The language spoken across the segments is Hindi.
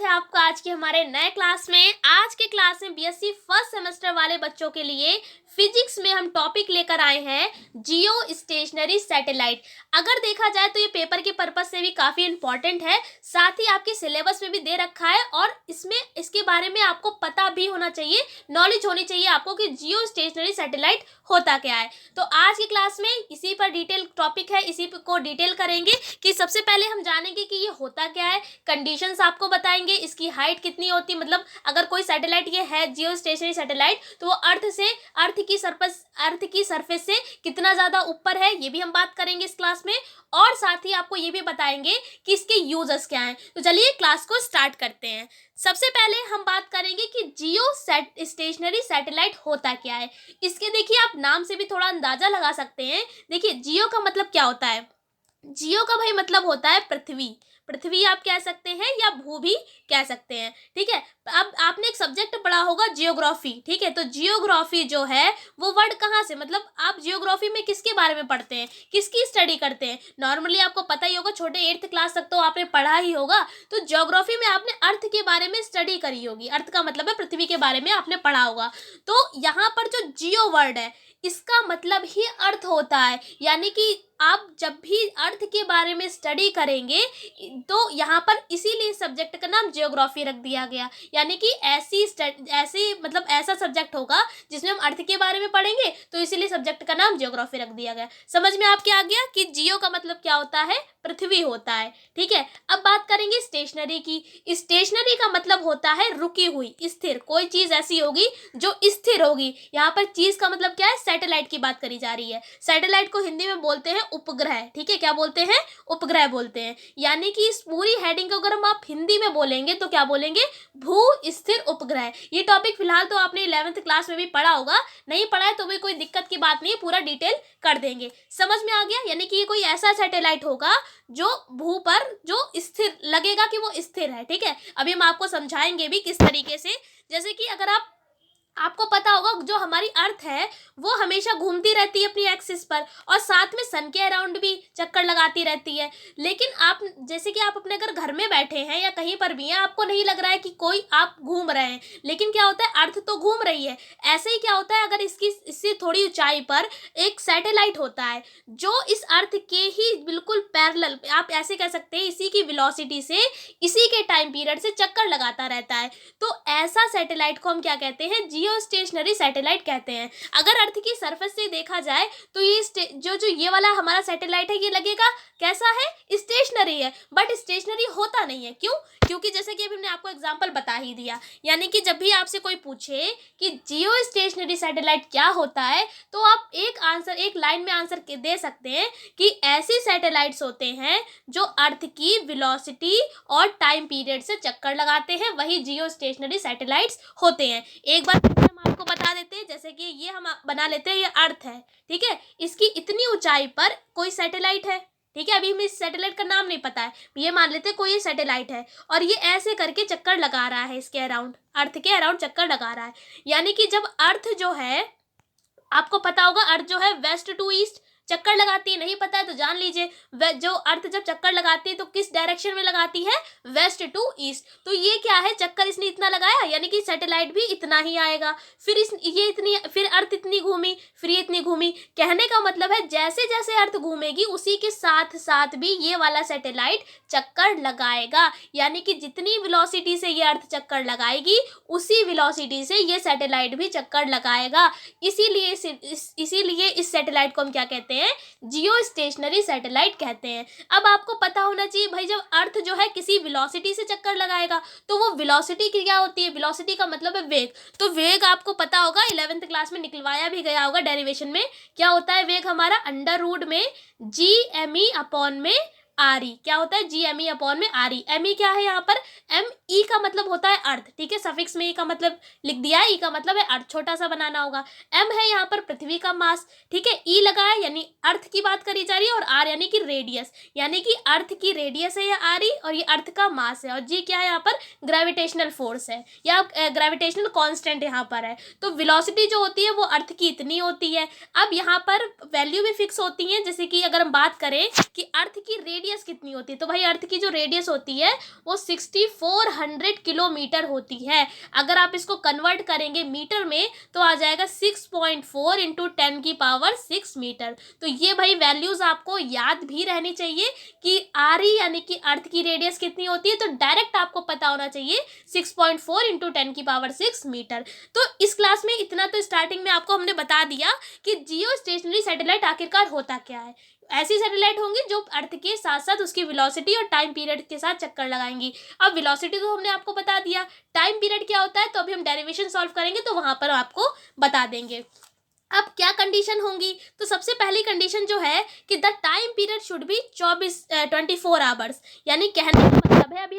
है आपका आज के हमारे नए क्लास में। आज के क्लास में बीएससी फर्स्ट सेमेस्टर वाले बच्चों के लिए फिजिक्स में हम टॉपिक लेकर आए हैं जियो स्टेशनरी सैटेलाइट। अगर देखा जाए तो ये पेपर के पर्पस से भी काफ़ी इंपॉर्टेंट है, साथ ही आपके सिलेबस में भी दे रखा है और इसमें इसके बारे में आपको पता भी होना चाहिए, नॉलेज होनी चाहिए आपको कि जियो स्टेशनरी सैटेलाइट होता क्या है। तो आज की क्लास में इसी पर डिटेल टॉपिक है, इसी को डिटेल करेंगे कि सबसे पहले हम जानेंगे कि ये होता क्या है, कंडीशंस आपको बताएंगे, इसकी हाइट कितनी होती है, मतलब अगर कोई सैटेलाइट ये है जियो स्टेशनरी सैटेलाइट तो वो अर्थ की सरफेस से कितना ज़्यादा ऊपर है, ये भी हम बात करेंगे इस क्लास में। और साथ ही आपको ये भी बताएंगे कि इसके यूजर्स क्या हैं। तो चलिए क्लास को स्टार्ट करते हैं। सबसे पहले हम बात करेंगे कि जियो स्टेशनरी सैटेलाइट होता क्या है। इसके देखिए आप नाम से भी थोड़ा अंदाजा लगा सकते हैं। देखिए जियो का मतलब क्या होता है, जियो का भाई मतलब होता है पृथ्वी। पृथ्वी आप कह सकते हैं या भू भी कह सकते हैं, ठीक है। अब आपने एक सब्जेक्ट पढ़ा होगा जियोग्राफी, ठीक है। तो जियोग्राफी जो है वो वर्ड कहाँ से, मतलब आप जियोग्राफी में किसके बारे में पढ़ते हैं, किसकी स्टडी करते हैं। नॉर्मली आपको पता ही होगा, छोटे 8th क्लास तक तो आपने पढ़ा ही होगा। तो जियोग्राफी में आपने अर्थ के बारे में स्टडी करी होगी। अर्थ का मतलब है पृथ्वी के बारे में आपने पढ़ा होगा। तो यहाँ पर जो जियो वर्ड है इसका मतलब ही अर्थ होता है, यानी कि आप जब भी अर्थ के बारे में स्टडी करेंगे तो यहाँ पर इसीलिए सब्जेक्ट का नाम जियोग्राफी रख दिया गया। यानी कि ऐसा सब्जेक्ट होगा जिसमें हम अर्थ के बारे में पढ़ेंगे, तो इसीलिए सब्जेक्ट का नाम जियोग्राफी रख दिया गया। समझ में आपके आ गया कि जियो का मतलब क्या होता है, पृथ्वी होता है, ठीक है। अब बात करेंगे स्टेशनरी की। स्टेशनरी का मतलब होता है रुकी हुई, स्थिर। कोई चीज ऐसी होगी जो स्थिर होगी। यहाँ पर चीज का मतलब क्या है, सैटेलाइट की बात करी जा रही है। सैटेलाइट को हिंदी में बोलते हैं उपग्रह, ठीक है। क्या बोलते हैं, उपग्रह बोलते हैं। यानी कि इस पूरी हेडिंग को अगर हम आप हिंदी में बोलेंगे तो क्या बोलेंगे, भू स्थिर उपग्रह। ये टॉपिक फिलहाल तो आपने 11th क्लास में भी पढ़ा होगा, नहीं पढ़ा है तो भी कोई दिक्कत की बात नहीं है, पूरा डिटेल कर देंगे। समझ में आ गया। यानी कि ये कोई ऐसा सैटेलाइट होगा जो भू पर जो स्थिर लगेगा कि वो स्थिर है, ठीक है। अभी हम आपको समझाएंगे भी किस तरीके से। जैसे कि अगर आपको पता होगा जो हमारी अर्थ है वो हमेशा घूमती रहती है अपनी एक्सिस पर, और साथ में सन के अराउंड भी चक्कर लगाती रहती है। लेकिन आप जैसे कि आप अपने अगर घर में बैठे हैं या कहीं पर भी हैं, आपको नहीं लग रहा है कि कोई आप घूम रहे हैं, लेकिन क्या होता है, अर्थ तो घूम रही है। ऐसे ही क्या होता है, अगर इससे थोड़ी ऊंचाई पर एक सैटेलाइट होता है जो इस अर्थ के ही बिल्कुल पैरेलल, आप ऐसे कह सकते हैं, इसी की वेलोसिटी से इसी के टाइम पीरियड से चक्कर लगाता रहता है। तो ऐसा सैटेलाइट को हम क्या कहते हैं, जियो स्टेशनरी सैटेलाइट कहते हैं। अगर अर्थ की सरफेस से देखा जाए तो ये जो ये वाला हमारा सैटेलाइट है ये लगेगा कैसा है, स्टेशनरी है, बट स्टेशनरी होता नहीं है। क्यों, क्योंकि जैसे कि अभी हमने आपको एग्जांपल बता ही दिया। यानी कि जब भी आपसे कोई पूछे कि जियो स्टेशनरी सैटेलाइट क्या होता है तो आप एक लाइन में आंसर दे सकते हैं कि ऐसी सैटेलाइट्स होते हैं जो अर्थ की वेलोसिटी और टाइम पीरियड से चक्कर लगाते हैं, वही जियो स्टेशनरी सैटेलाइट्स होते हैं। एक बार हम आपको बता देते हैं, जैसे कि ये हम बना लेते हैं, ये अर्थ है, ठीक है। इसकी इतनी ऊंचाई पर कोई सैटेलाइट है, ठीक है। अभी हमें इस सैटेलाइट का नाम नहीं पता है, ये मान लेते हैं कोई सैटेलाइट है और ये ऐसे करके चक्कर लगा रहा है, इसके अराउंड, अर्थ के अराउंड चक्कर लगा रहा है। यानी कि जब अर्थ जो है, आपको पता होगा अर्थ जो है वेस्ट टू ईस्ट चक्कर लगाती है, नहीं पता है तो जान लीजिए। जो अर्थ जब चक्कर लगाती है तो किस डायरेक्शन में लगाती है, वेस्ट टू ईस्ट। तो ये क्या है, चक्कर इसने इतना लगाया, यानी कि सैटेलाइट भी इतना ही आएगा। फिर अर्थ इतनी घूमी, फिर ये इतनी घूमी। कहने का मतलब है जैसे जैसे अर्थ घूमेगी उसी के साथ साथ भी ये वाला सैटेलाइट चक्कर लगाएगा। यानी कि जितनी वेलोसिटी से ये अर्थ चक्कर लगाएगी उसी वेलोसिटी से ये सैटेलाइट भी चक्कर लगाएगा। इसीलिए इस सैटेलाइट को हम क्या कहते हैं, जियो स्टेशनरी सैटेलाइट कहते हैं। अब आपको पता होना चाहिए भाई, जब अर्थ जो है किसी वेलोसिटी से चक्कर लगाएगा तो वो वेलोसिटी क्या होती है, वेलोसिटी का मतलब है वेग। तो वेग आपको पता होगा, 11th क्लास में निकलवाया भी गया होगा डेरिवेशन में। क्या होता है वेग हमारा, अंडर रूट में GME अपॉन में RE। क्या होता है, GME अपॉन में RE। ME क्या है यहाँ पर, ME का मतलब होता है अर्थ, ठीक है। सफिक्स में E का मतलब लिख दिया है, E का मतलब है अर्थ, छोटा सा बनाना होगा। M है यहाँ पर पृथ्वी का मास, ठीक है। E लगा है यानी अर्थ की बात करी जा रही है, और R यानी कि रेडियस, यानी कि अर्थ की रेडियस है या RE, और ये अर्थ का मास है। और G क्या है यहाँ पर, ग्रेविटेशनल फोर्स है या ग्रेविटेशनल कॉन्स्टेंट यहाँ पर है। तो वेलोसिटी जो होती है वो अर्थ की इतनी होती है। अब यहाँ पर वैल्यू भी फिक्स होती है, जैसे कि अगर हम बात करें कि अर्थ की रेडियस रेडियस कितनी होती है, तो भाई अर्थ की जो रेडियस होती है वो 6400 किलोमीटर होती है। अगर आप इसको कन्वर्ट करेंगे मीटर में तो आ जाएगा 6.4 इंटू 10⁶ मीटर। तो ये भाई वैल्यूज आपको याद भी रहनी चाहिए कि आरी यानी कि अर्थ की रेडियस कितनी होती है, तो डायरेक्ट आपको पता होना चाहिए 6.4 इंटू 10⁶ मीटर। तो इस क्लास में इतना तो स्टार्टिंग में आपको हमने बता दिया कि जियो स्टेशनरी सैटेलाइट आखिरकार होता क्या है। ऐसी सैटेलाइट होंगी जो अर्थ के साथ साथ उसकी वेलोसिटी और टाइम पीरियड के साथ चक्कर लगाएंगी। अब वेलोसिटी तो हमने आपको बता दिया, टाइम पीरियड क्या होता है तो अभी हम डेरिवेशन सॉल्व करेंगे तो वहां पर आपको बता देंगे। अब क्या कंडीशन होंगी, तो सबसे पहली कंडीशन जो है कि the time period should be 24 hours, यानी कहने का मतलब है अभी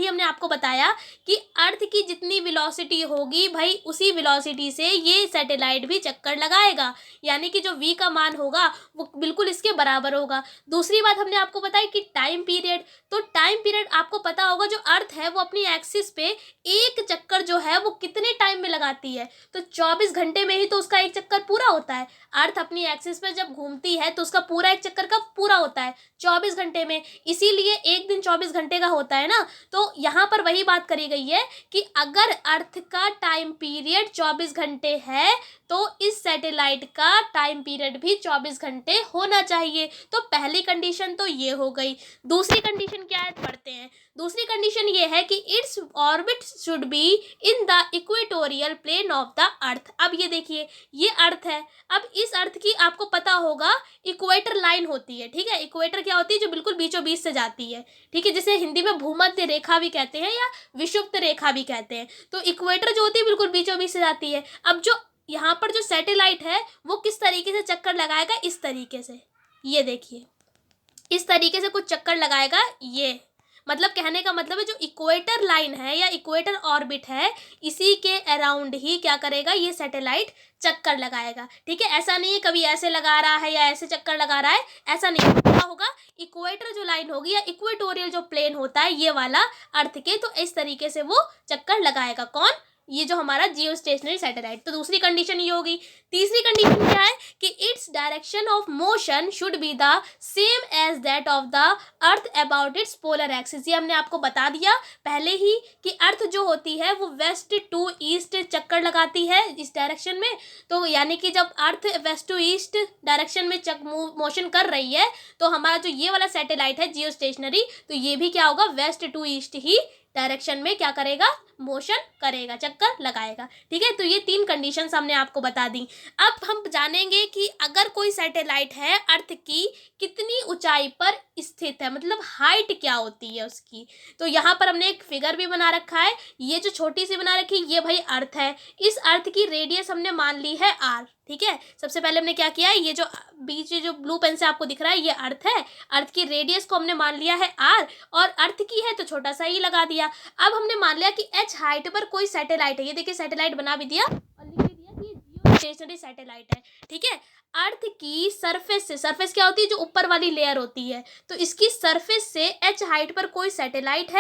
हमने आपको बताया कि अर्थ की जितनी वेलोसिटी होगी भाई उसी वेलोसिटी से ये सैटेलाइट भी चक्कर लगाएगा, यानी कि जो v का मान होगा वो बिल्कुल इसके बराबर होगा। दूसरी बात हमने आपको बताई कि टाइम पीरियड, तो टाइम पीरियड आपको पता होगा जो अर्थ है वो अपनी एक्सिस पे एक चक्कर जो है वो कितने टाइम में लगाती है, तो 24 घंटे में ही तो उसका एक चक्कर पूरा होता है। अर्थ अपनी एक्सिस पे जब घूमती है तो उसका पूरा एक चक्कर कब पूरा होता है, 24 घंटे में, इसीलिए एक दिन 24 घंटे का होता है ना। तो यहाँ पर वही बात करी गई है कि अगर अर्थ का टाइम पीरियड 24 घंटे है तो इस सैटेलाइट का टाइम पीरियड भी 24 घंटे होना चाहिए। तो पहली कंडीशन तो ये हो गई। दूसरी कंडीशन क्या है पढ़ते हैं। दूसरी कंडीशन ये है कि its orbit should be in the equatorial plane of the earth. अब ये देखिए ये अर्थ है, अब इस अर्थ की आपको पता होगा इक्वेटर लाइन होती है, ठीक है। इक्वेटर क्या होती है, जो बिल्कुल बीचों बीच से जाती है, ठीक है, जिसे हिंदी में भूमध्य रेखा भी कहते हैं या विषुवत रेखा भी कहते हैं। तो इक्वेटर जो होती है बिल्कुल बीचों बीच से जाती है। अब जो यहाँ पर जो सैटेलाइट है वो किस तरीके से चक्कर लगाएगा, इस तरीके से, ये देखिए इस तरीके से कुछ चक्कर लगाएगा। ये मतलब कहने का मतलब है जो इक्वेटर लाइन है या इक्वेटर ऑर्बिट है इसी के अराउंड ही क्या करेगा ये सैटेलाइट चक्कर लगाएगा, ठीक है। ऐसा नहीं है कभी ऐसे लगा रहा है या ऐसे चक्कर लगा रहा है, ऐसा नहीं होगा। इक्वेटर जो लाइन होगी या इक्वेटोरियल जो प्लेन होता है ये वाला अर्थ के, तो इस तरीके से वो चक्कर लगाएगा। कौन, ये जो हमारा जियो स्टेशनरी सैटेलाइट। तो दूसरी कंडीशन ये होगी। तीसरी कंडीशन क्या है कि its direction of motion should be the same as that of the earth about its polar axis. ये हमने आपको बता दिया पहले ही कि अर्थ जो होती है वो वेस्ट टू ईस्ट चक्कर लगाती है इस डायरेक्शन में। तो यानी कि जब अर्थ वेस्ट टू ईस्ट डायरेक्शन में मोशन कर रही है तो हमारा जो ये वाला सैटेलाइट है जियो स्टेशनरी, तो ये भी क्या होगा वेस्ट टू ईस्ट ही डायरेक्शन में क्या करेगा, मोशन करेगा, चक्कर लगाएगा, ठीक है। तो ये तीन कंडीशंस हमने आपको बता दी। अब हम जानेंगे कि अगर कोई सैटेलाइट है अर्थ की कितनी ऊंचाई पर स्थित है, मतलब हाइट क्या होती है उसकी। तो यहाँ पर हमने एक फिगर भी बना रखा है, ये जो छोटी सी बना रखी है ये भाई अर्थ है। इस अर्थ की रेडियस हमने मान ली है आर, ठीक है। सबसे पहले हमने क्या किया है, ये जो बीच जो ब्लू पेन से आपको दिख रहा है ये अर्थ है, अर्थ की रेडियस को हमने मान लिया है आर, और अर्थ की है तो छोटा सा ही लगा दिया। अब हमने मान लिया कि एच हाइट पर कोई सैटेलाइट है, ये देखिए सैटेलाइट बना भी दिया और लिख भी दिया कि जियो स्टेशनरी सैटेलाइट है, ठीक है। अर्थ की सरफेस से, सरफेस क्या होती है जो ऊपर वाली लेयर होती है, तो इसकी सरफेस से एच हाइट पर कोई सैटेलाइट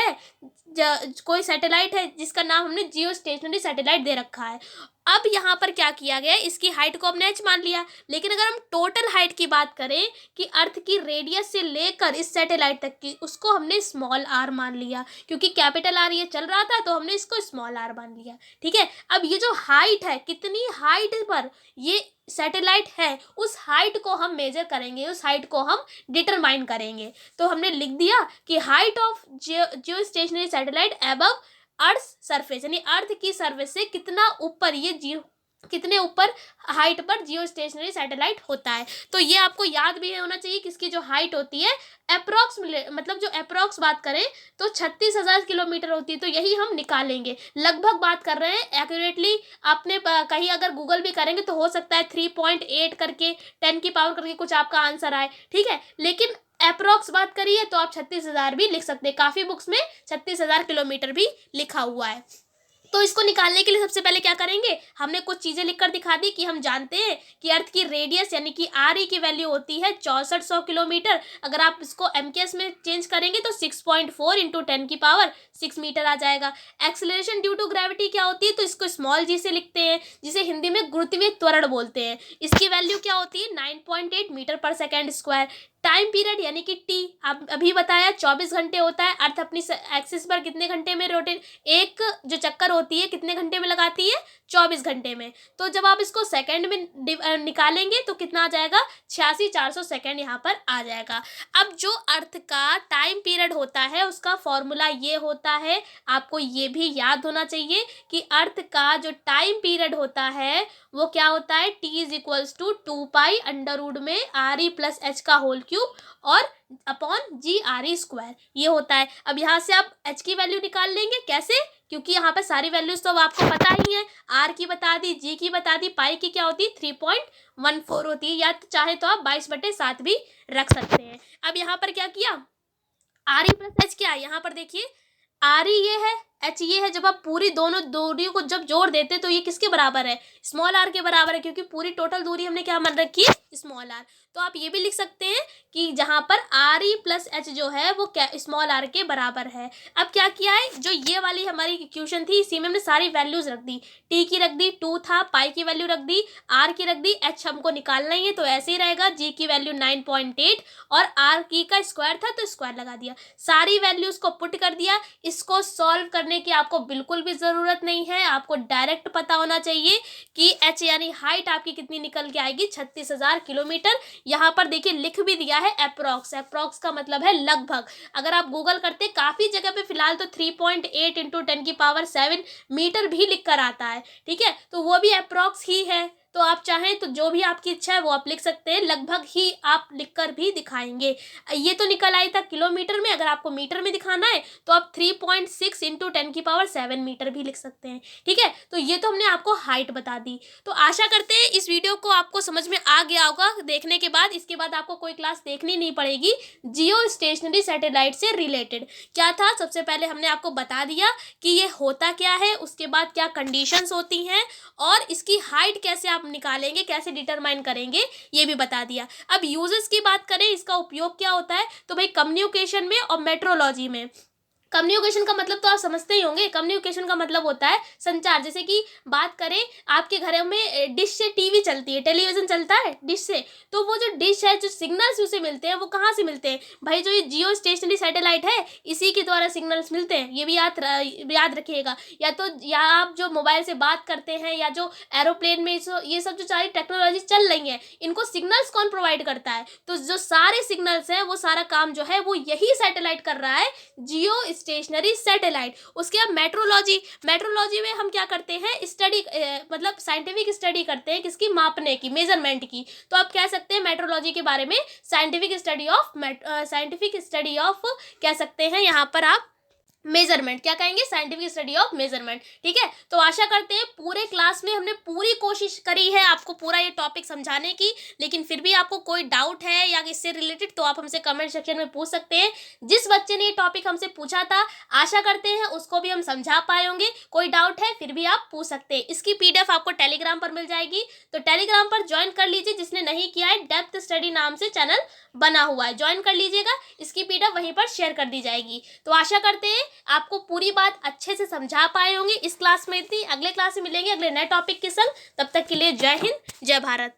है जिसका नाम हमने जियो स्टेशनरी सैटेलाइट दे रखा है। अब यहाँ पर क्या किया गया, इसकी हाइट को हमने एच मान लिया, लेकिन अगर हम टोटल हाइट की बात करें कि अर्थ की रेडियस से लेकर इस सैटेलाइट तक की, उसको हमने स्मॉल आर मान लिया, क्योंकि कैपिटल आर ये चल रहा था तो हमने इसको स्मॉल आर मान लिया, ठीक है। अब ये जो हाइट है, कितनी हाइट पर ये सैटेलाइट है उस हाइट को हम मेजर करेंगे, उस हाइट को हम डिटरमाइन करेंगे। तो हमने लिख दिया कि height of Jio stationery satellite above earth surface, यानी अर्थ की सरफेस से कितना ऊपर कितने ऊपर हाइट पर जियो स्टेशनरी सैटेलाइट होता है। तो ये आपको याद भी होना चाहिए कि इसकी जो हाइट होती है अप्रॉक्स, मतलब जो अप्रॉक्स बात करें तो 36,000 किलोमीटर होती है। तो यही हम निकालेंगे, लगभग बात कर रहे हैं, एक्यूरेटली आपने कहीं अगर गूगल भी करेंगे तो हो सकता है 3.8 करके 10 की पावर करके कुछ आपका आंसर आए, ठीक है। लेकिन अप्रॉक्स बात करिए तो आप 36,000 भी लिख सकते हैं, काफ़ी बुक्स में 36,000 किलोमीटर भी लिखा हुआ है। तो इसको निकालने के लिए सबसे पहले क्या करेंगे, हमने कुछ चीज़ें लिखकर दिखा दी कि हम जानते हैं कि अर्थ की रेडियस यानी कि आर ई की वैल्यू होती है 6400 किलोमीटर। अगर आप इसको एमकेएस में चेंज करेंगे तो 6.4 इंटू 10 की पावर 6 मीटर आ जाएगा। एक्सेलरेशन ड्यू टू ग्रेविटी क्या होती है, तो इसको स्मॉल जी से लिखते हैं, जिसे हिंदी में गुरुत्वीय त्वरण बोलते हैं। इसकी वैल्यू क्या होती है, 9.8 मीटर पर सेकेंड स्क्वायर। टाइम पीरियड यानी कि टी, आप अभी बताया 24 घंटे होता है। अर्थ अपनी एक्सिस पर कितने घंटे में रोटेट, एक जो चक्कर होती है कितने घंटे में लगाती है, 24 घंटे में। तो जब आप इसको सेकंड में निकालेंगे तो कितना आ जाएगा, 86,400 सेकंड यहाँ पर आ जाएगा। अब जो अर्थ का टाइम पीरियड होता है उसका फॉर्मूला ये होता है, आपको ये भी याद होना चाहिए कि अर्थ का जो टाइम पीरियड होता है वो क्या होता है, T is equals to 2 pi under root में RE प्लस H का होल क्यूब और अपॉन GRE स्क्वायर, ये होता है। अब यहाँ से आप H की वैल्यू निकाल लेंगे, कैसे, क्योंकि यहाँ पर सारी वैल्यूज तो अब आपको पता ही है, R की बता दी, G की बता दी, पाई की क्या होती है 3.14 होती है, या तो चाहे तो आप 22/7 भी रख सकते हैं। अब यहाँ पर क्या किया, RE प्लस H क्या है, यहाँ पर देखिए RE ये है, H ये है। जब आप पूरी दोनों दूरियों को जब जोड़ देते हैं तो ये किसके बराबर है, स्मॉल r के बराबर है, क्योंकि पूरी टोटल दूरी हमने क्या मान रखी है, स्मॉल r। तो आप ये भी लिख सकते हैं कि जहाँ पर RE प्लस H जो है वो क्या स्मॉल r के बराबर है। अब क्या किया है, जो ये वाली हमारी इक्वेशन थी इसी में हमने सारी वैल्यूज रख दी, T की रख दी 2 था, पाई की वैल्यू रख दी, R की रख दी, H हमको निकालना ही है तो ऐसे ही रहेगा, G की वैल्यू 9.8 और R की का स्क्वायर था तो स्क्वायर लगा दिया, सारी वैल्यूज को पुट कर दिया। इसको सॉल्व करने की आपको बिल्कुल भी ज़रूरत नहीं है, आपको डायरेक्ट पता होना चाहिए कि H यानी हाइट आपकी कितनी निकल के आएगी, 36,000 किलोमीटर। यहाँ पर देखिए लिख भी दिया है अप्रॉक्स, अप्रॉक्स का मतलब है लगभग। अगर आप गूगल करते काफ़ी जगह पे फिलहाल तो 3.8 इंटू 10⁻7 मीटर भी लिख कर आता है, ठीक है, तो वो भी अप्रॉक्स ही है। तो आप चाहें तो जो भी आपकी इच्छा है वो आप लिख सकते हैं, लगभग ही आप लिखकर भी दिखाएंगे। ये तो निकल आई था किलोमीटर में, अगर आपको मीटर में दिखाना है तो आप 3.6 इंटू 10⁻7 मीटर भी लिख सकते हैं, ठीक है। तो ये तो हमने आपको हाइट बता दी। तो आशा करते हैं इस वीडियो को आपको समझ में आ गया होगा देखने के बाद। इसके बाद आपको कोई क्लास देखनी नहीं पड़ेगी जियो स्टेशनरी सैटेलाइट से रिलेटेड। क्या था, सबसे पहले हमने आपको बता दिया कि ये होता क्या है, उसके बाद क्या कंडीशंस होती हैं और इसकी हाइट कैसे आप निकालेंगे, कैसे डिटरमाइन करेंगे, ये भी बता दिया। अब यूजेस की बात करें, इसका उपयोग क्या होता है, तो भाई कम्युनिकेशन में और मेट्रोलॉजी में। कम्युनिकेशन का मतलब तो आप समझते ही होंगे, कम्युनिकेशन का मतलब होता है संचार। जैसे कि बात करें आपके घरों में डिश से टीवी चलती है, टेलीविजन चलता है डिश से, तो वो जो डिश है, जो सिग्नल्स उसे मिलते हैं वो कहाँ से मिलते हैं, भाई जो ये जियो स्टेशनरी सैटेलाइट है इसी के द्वारा सिग्नल्स मिलते हैं, ये भी याद रखिएगा। या आप जो मोबाइल से बात करते हैं या जो एरोप्लेन में ये सब जो सारी टेक्नोलॉजी चल रही है, इनको सिग्नल्स कौन प्रोवाइड करता है, तो जो सारे सिग्नल्स हैं वो सारा काम जो है वो यही सैटेलाइट कर रहा है, जियो स्टेशनरी सैटेलाइट। उसके बाद मेट्रोलॉजी, मेट्रोलॉजी में हम क्या करते हैं, स्टडी मतलब साइंटिफिक स्टडी करते हैं, किसकी, मापने की, मेजरमेंट की। तो आप कह सकते हैं मेट्रोलॉजी के बारे में साइंटिफिक स्टडी ऑफ कह सकते हैं यहाँ पर आप मेजरमेंट, क्या कहेंगे, साइंटिफिक स्टडी ऑफ मेजरमेंट, ठीक है। तो आशा करते हैं पूरे क्लास में हमने पूरी कोशिश करी है आपको पूरा ये टॉपिक समझाने की, लेकिन फिर भी आपको कोई डाउट है या इससे रिलेटेड तो आप हमसे कमेंट सेक्शन में पूछ सकते हैं। जिस बच्चे ने ये टॉपिक हमसे पूछा था आशा करते हैं उसको भी हम समझा पाए होंगे। कोई डाउट है फिर भी आप पूछ सकते हैं। इसकी PDF आपको टेलीग्राम पर मिल जाएगी, तो टेलीग्राम पर ज्वाइन कर लीजिए। जिसने नहीं किया है, डेप्थ स्टडी नाम से चैनल बना हुआ है, ज्वाइन कर लीजिएगा। इसकी PDF वहीं पर शेयर कर दी जाएगी। तो आशा करते हैं आपको पूरी बात अच्छे से समझा पाए होंगे। इस क्लास में इतनी, अगले क्लास में मिलेंगे अगले नए टॉपिक के संग। तब तक के लिए जय हिंद, जय भारत।